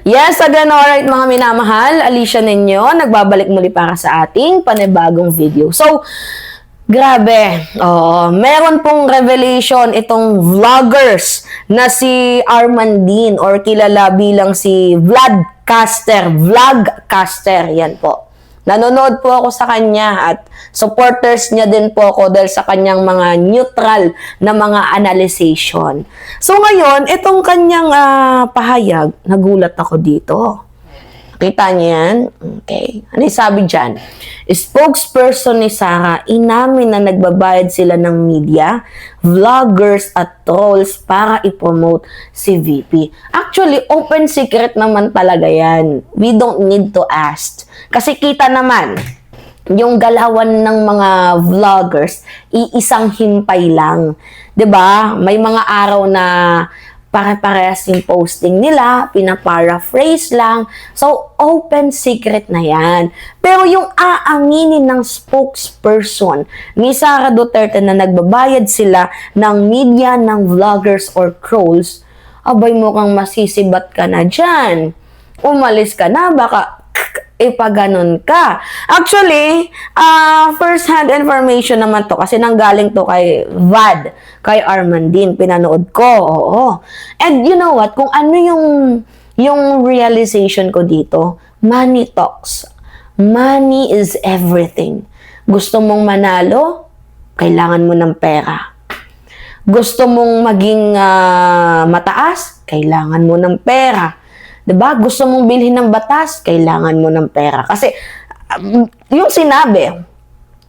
Yes, again, alright mga minamahal, Alicia ninyo, nagbabalik muli para sa ating panibagong video. So, grabe, meron pong revelation itong vloggers na si Armandine or kilala bilang si Vlogcaster, yan po. Nanonood po ako sa kanya at supporters niya din po ako dahil sa kanyang mga neutral na mga analyzation. So ngayon, itong kanyang pahayag, nagulat ako dito. Kita niyo yan? Okay. Ano yung sabi dyan? Spokesperson ni Sarah, inamin na nagbabayad sila ng media, vloggers at trolls para i-promote si VP. Actually, open secret naman talaga yan. We don't need to ask. Kasi kita naman, yung galawan ng mga vloggers, iisang himpay lang. 'Di ba? May mga araw na pare-parehas yung posting nila, pinaparaphrase lang. So, open secret na yan. Pero yung aaminin ng spokesperson ni Sara Duterte na nagbabayad sila ng media, ng vloggers or trolls, abay mukhang masisibat ka na dyan. Umalis ka na, baka ipaganon ka. Actually, first-hand information naman to kasi nanggaling to kay VAD, kay Armandine, pinanood ko. Oo. And you know what? Kung ano yung realization ko dito, money talks. Money is everything. Gusto mong manalo, kailangan mo ng pera. Gusto mong maging mataas, kailangan mo ng pera. 'Di ba? Gusto mong bilhin ng batas, kailangan mo ng pera. Kasi yung sinabi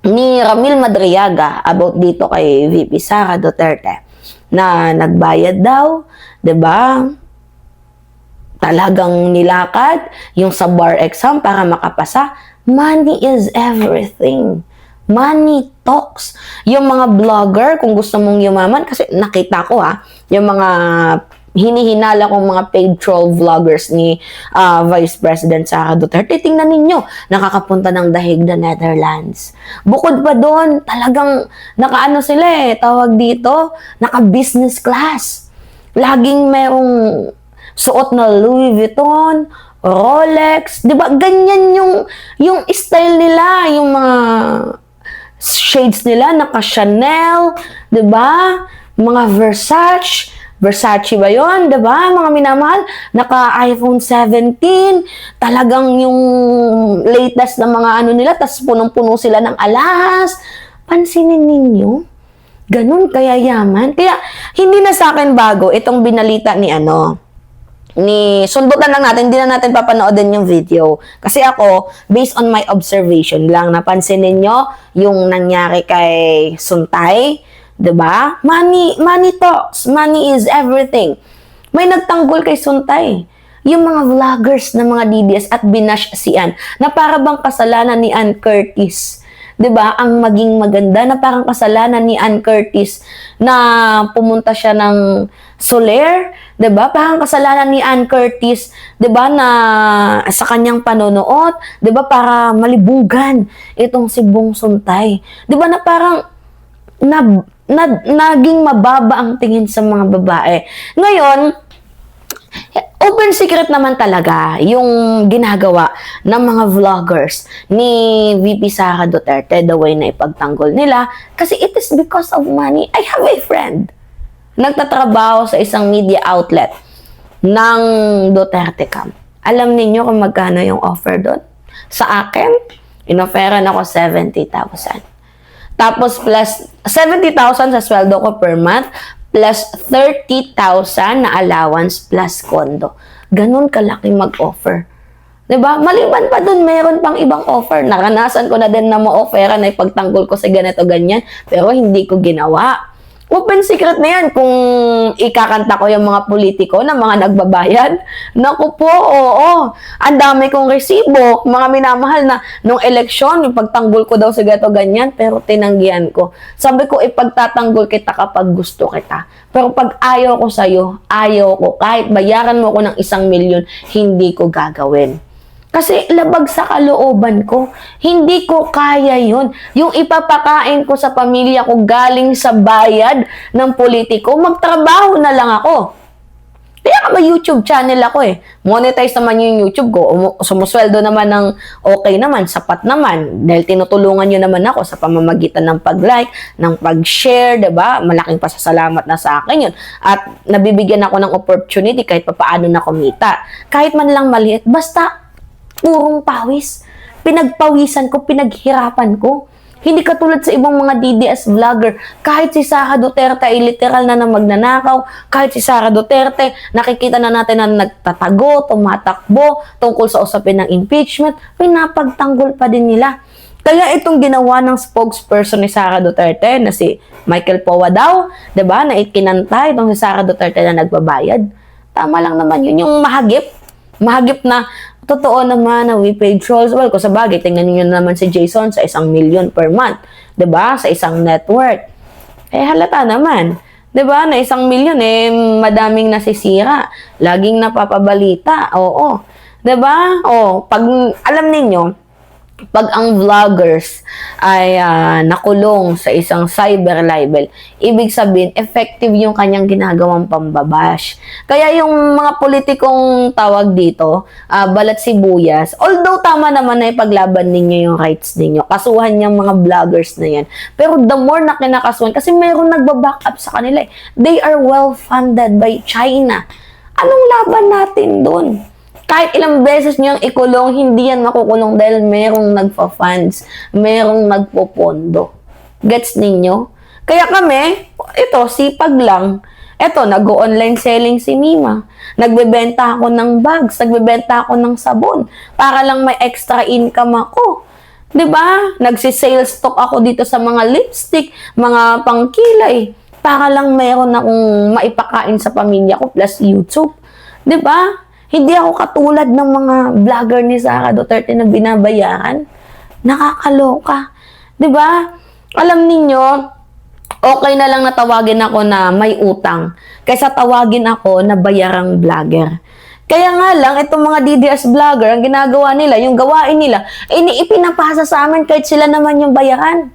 ni Ramil Madriaga about dito kay VP Sara Duterte na nagbayad daw, 'di ba? Talagang nilakad yung sa bar exam para makapasa. Money is everything. Money talks. Yung mga vlogger, kung gusto mong yumaman, kasi nakita ko yung mga hinihinala kong mga paid troll vloggers ni Vice President Sara Duterte. Tingnan ninyo, nakakapunta ng dahig na Netherlands. Bukod pa doon, talagang nakaano sila tawag dito, naka-business class. Laging merong suot na Louis Vuitton, Rolex, 'di ba? Ganyan yung style nila, yung mga shades nila, naka Chanel, 'di ba? Mga Versace ba yun? Diba? Mga minamahal, naka-iPhone 17, talagang yung latest na mga ano nila, tas punong-puno sila ng alahas. Pansinin ninyo, ganun kaya yaman. Kaya, hindi na sa akin bago itong binalita ni sundutan lang natin, hindi na natin papanoodin yung video. Kasi ako, based on my observation lang, napansin ninyo yung nangyari kay Suntay, 'di ba? Money talks. Money is everything. May nagtanggol kay Suntay. Yung mga vloggers na mga DDS at binash si Ann na para bang kasalanan ni Ann Curtis. 'Di ba? Ang maging maganda na parang kasalanan ni Ann Curtis na pumunta siya ng Soler, 'di ba? Parang kasalanan ni Ann Curtis, 'di ba, na sa kanyang panonood, 'di ba, para malibugan itong si Bong Suntay. 'Di ba na parang naging mababa ang tingin sa mga babae. Ngayon, open secret naman talaga yung ginagawa ng mga vloggers ni VP Sara Duterte, the way na ipagtanggol nila, kasi it is because of money. I have a friend, nagtatrabaho sa isang media outlet ng Duterte Camp. Alam niyo kung magkano yung offer doon? Sa akin, inoferan ako 70,000. Tapos plus 70,000 sa sweldo ko per month, plus 30,000 na allowance plus kondo. Ganun kalaking mag-offer. 'Di ba? Maliban pa dun, meron pang ibang offer. Naranasan ko na din na ma-offeran na ipagtanggol ko sa ganito ganyan, pero hindi ko ginawa. Open secret na yan kung ikakanta ko yung mga politiko na mga nagbabayad. Naku po, oo. Ang dami kong resibo, mga minamahal na nung eleksyon, ipagtanggol ko daw sa gato ganyan, pero tinanggihan ko. Sabi ko, ipagtatanggol kita kapag gusto kita. Pero pag ayaw ko sa'yo, ayaw ko. Kahit bayaran mo ko ng 1,000,000, hindi ko gagawin. Kasi labag sa kalooban ko. Hindi ko kaya yun. Yung ipapakain ko sa pamilya ko galing sa bayad ng politiko, magtrabaho na lang ako. Kaya ka may YouTube channel ako eh. Monetize naman yung YouTube ko. Sumusweldo naman ng okay naman, sapat naman. Dahil tinutulungan nyo naman ako sa pamamagitan ng pag-like, ng pag-share, diba? Malaking pasasalamat na sa akin yun. At nabibigyan ako ng opportunity kahit papaano na kumita. Kahit man lang maliit, basta purong pawis. Pinagpawisan ko, pinaghirapan ko. Hindi katulad sa ibang mga DDS vlogger. Kahit si Sara Duterte ay literal na magnanakaw. Kahit si Sara Duterte, nakikita na natin na nagtatago, tumatakbo tungkol sa usapin ng impeachment. Pinapagtanggol pa din nila. Kaya itong ginawa ng spokesperson ni Sara Duterte na si Michael Powa daw, 'di ba? Na ikinanta itong si Sara Duterte na nagbabayad. Tama lang naman yun, yung mahagip. Mahagip na totoo naman na we paid trolls. Well, kung sa bagay, tingnan niyo naman si Jason sa 1 million per month. 'Di ba? Sa isang network. Halata naman. 'Di ba? Na 1 million madaming nasisira. Laging napapabalita. Oo. 'Di ba? Pag alam niyo pag ang vloggers ay nakulong sa isang cyber libel, ibig sabihin, effective yung kanyang ginagawang pambabash. Kaya yung mga politikong tawag dito, balat sibuyas, although tama naman na ipaglaban ninyo yung rights ninyo, kasuhan yung mga vloggers na yan. Pero the more na kinakasuhan, kasi mayroon nagbaback up sa kanila eh. They are well funded by China. Anong laban natin doon? Kahit ilang beses niyang ikulong, hindi yan makukulong dahil merong nagpa-funds, merong nagpopondo. Gets ninyo? Kaya kami, ito, sipag lang. Ito, nag-online selling si Mima. Nagbebenta ako ng bags, nagbebenta ako ng sabon para lang may extra income ako. 'Di ba? Nagsi-sales stock ako dito sa mga lipstick, mga pangkilay para lang meron akong maipakain sa pamilya ko plus YouTube. 'Di ba? Hindi ako katulad ng mga vlogger ni Sara Duterte na binabayaran. Nakakaloka. 'Di ba? Alam niyo, okay na lang na tawagin ako na may utang kaysa tawagin ako na bayarang vlogger. Kaya nga lang, itong mga DDS vlogger, ang ginagawa nila, yung gawain nila, ipinapasa sa amin kahit sila naman yung bayaran.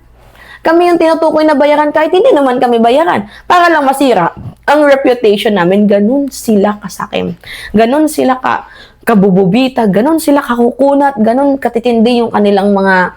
Kami yung tinutukoy na bayaran kahit hindi naman kami bayaran. Para lang masira ang reputation namin. Ganun sila kasakim. Ganun sila kabububita. Ganun sila kakukunat. Ganun katitindi yung kanilang mga,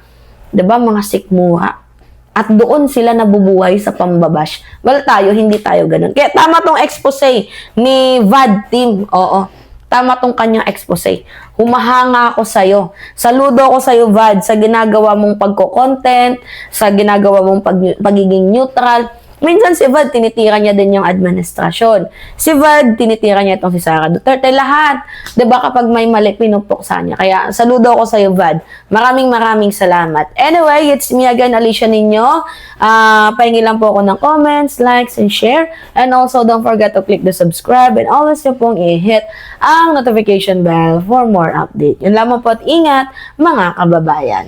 'di ba, mga sikmura. At doon sila nabubuhay sa pambabash. Well, hindi tayo ganun. Kaya tama tong expose ni VAD team. Oo. Tama tong kanyang expose. Humahanga ako sa'yo. Saludo ako sa'yo, VAD, sa ginagawa mong pagko-content, sa ginagawa mong pagiging neutral. Minsan si VAD, tinitira niya din yung administrasyon. Si VAD, tinitira niya itong si Sara Duterte. Lahat. Diba kapag may mali, pinupuksa niya. Kaya saludo ako sa'yo, VAD. Maraming salamat. Anyway, it's me again, Alicia Ninyo. Pahingi lang po ako ng comments, likes, and share. And also, don't forget to click the subscribe and always nyo pong i-hit ang notification bell for more update. Yun lamang po at ingat, mga kababayan.